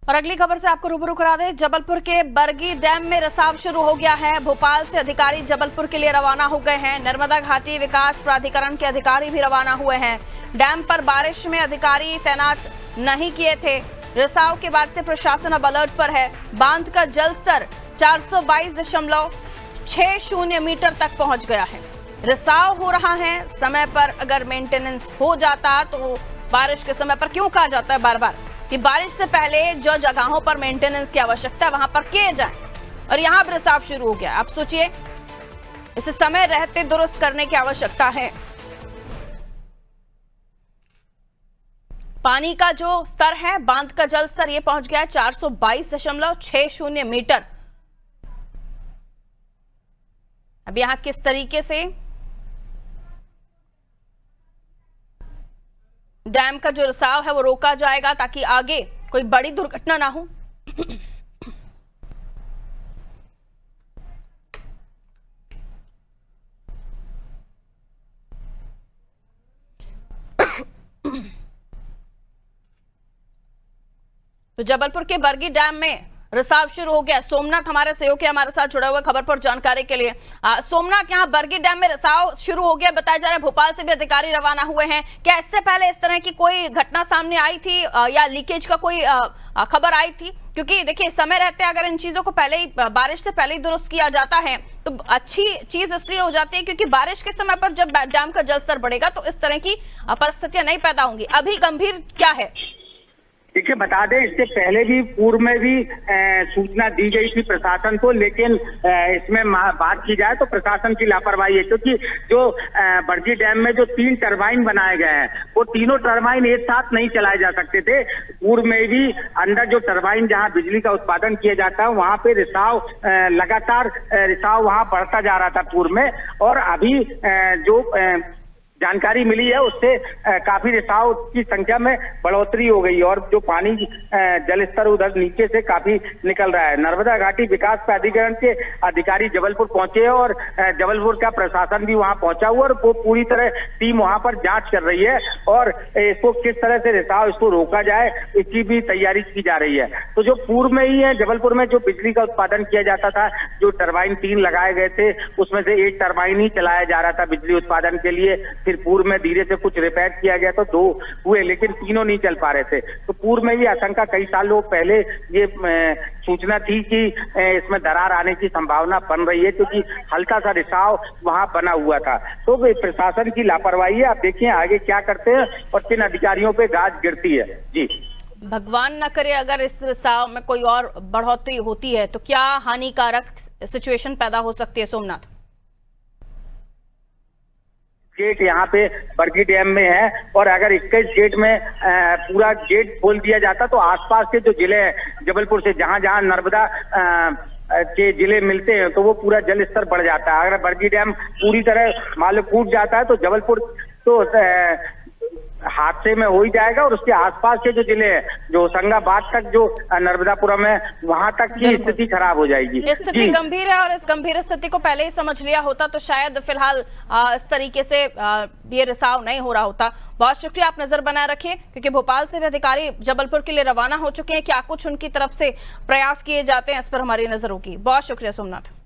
और अगली खबर से आपको रूबरू करा दें, जबलपुर के बरगी डैम में रिसाव शुरू हो गया है। भोपाल से अधिकारी जबलपुर के लिए रवाना हो गए हैं। नर्मदा घाटी विकास प्राधिकरण के अधिकारी भी रवाना हुए हैं। डैम पर बारिश में अधिकारी तैनात नहीं किए थे। रिसाव के बाद से प्रशासन अब अलर्ट पर है। बांध का जल स्तर 422.60 मीटर तक पहुंच गया है। रिसाव हो रहा है। समय पर अगर मेंटेनेंस हो जाता तो बारिश के समय पर क्यों कहा जाता है बार बार कि बारिश से पहले जो जगहों पर मेंटेनेंस की आवश्यकता है वहां पर किए जाए, और यहां पर रिसाव शुरू हो गया। आप सोचिए, इसे समय रहते दुरुस्त करने की आवश्यकता है। पानी का जो स्तर है, बांध का जल स्तर ये पहुंच गया है 422.60 मीटर। अब यहां किस तरीके से डैम का जो रिसाव है वो रोका जाएगा ताकि आगे कोई बड़ी दुर्घटना ना हो। तो जबलपुर के बरगी डैम में रिसाव शुरू हो गया। सोमनाथ हमारे सहयोगी हमारे साथ जुड़े हुए खबर पर जानकारी के लिए। सोमनाथ, यहाँ बरगी डैम में रिसाव शुरू हो गया, बताया जा रहा है भोपाल से भी अधिकारी रवाना हुए हैं। क्या इससे पहले इस तरह की कोई घटना सामने आई थी या लीकेज का कोई खबर आई थी? क्योंकि देखिए, समय रहते अगर इन चीजों को पहले ही, बारिश से पहले ही दुरुस्त किया जाता है तो अच्छी चीज इसलिए हो जाती है क्योंकि बारिश के समय पर जब डैम का जलस्तर बढ़ेगा तो इस तरह की परिस्थितियां नहीं पैदा होंगी। अभी गंभीर क्या है? देखिए, बता दें, इससे पहले भी पूर्व में भी सूचना दी गई थी प्रशासन को, लेकिन इसमें बात की जाए तो प्रशासन की लापरवाही है। क्योंकि जो बरगी डैम में जो 3 टरबाइन बनाए गए हैं वो तीनों टरबाइन एक साथ नहीं चलाए जा सकते थे। पूर्व में भी अंदर जो टरबाइन जहां बिजली का उत्पादन किया जाता है वहां पे रिसाव लगातार रिसाव वहां बढ़ता जा रहा था पूर्व में, और अभी जो जानकारी मिली है उससे काफी रिसाव की संख्या में बढ़ोतरी हो गई और जो पानी जल स्तर उधर नीचे से काफी निकल रहा है। नर्मदा घाटी विकास प्राधिकरण के अधिकारी जबलपुर पहुंचे हैं और जबलपुर का प्रशासन भी वहां पहुंचा हुआ और वो पूरी तरह टीम वहां पर जांच कर रही है और इसको किस तरह से रिसाव इसको रोका जाए इसकी भी तैयारी की जा रही है। तो जो पूर्व में ही है जबलपुर में जो बिजली का उत्पादन किया जाता था, जो टरबाइन 3 लगाए गए थे उसमें से 1 टरबाइन ही चलाया जा रहा था बिजली उत्पादन के लिए। फिर पूर्व में धीरे से कुछ रिपेयर किया गया तो 2 हुए, लेकिन तीनों नहीं चल पा रहे थे। तो पूर्व में भी आशंका कई सालों पहले ये सूचना थी कि इसमें दरार आने की संभावना बन रही है क्योंकि हल्का सा रिसाव वहां बना हुआ था। तो प्रशासन की लापरवाही है। आप देखिए आगे क्या करते हैं और किन अधिकारियों पे गाज गिरती है। जी, भगवान न करे अगर इस रिसाव में कोई और बढ़ोतरी होती है तो क्या हानिकारक सिचुएशन पैदा हो सकती है? सोमनाथ, गेट यहाँ पे बरगी डैम में है और अगर 21 गेट में पूरा गेट खोल दिया जाता तो आसपास के जो जिले हैं जबलपुर से जहाँ जहाँ नर्मदा के जिले मिलते हैं तो वो पूरा जल स्तर बढ़ जाता है। अगर बरगी डैम पूरी तरह मान लो टूट जाता है तो जबलपुर तो हादसे में हो ही जाएगा और उसके आसपास के जो जिले हैं जो होशंगाबाद तक जो नर्मदापुरम है वहां तक की स्थिति खराब हो जाएगी। स्थिति गंभीर है और इस गंभीर स्थिति को पहले ही समझ लिया होता तो शायद फिलहाल इस तरीके से ये रिसाव नहीं हो रहा होता। बहुत शुक्रिया, आप नजर बनाए रखिए क्योंकि भोपाल से भी अधिकारी जबलपुर के लिए रवाना हो चुके हैं। क्या कुछ उनकी तरफ से प्रयास किए जाते हैं इस पर हमारी नजर होगी। बहुत शुक्रिया सोमनाथ।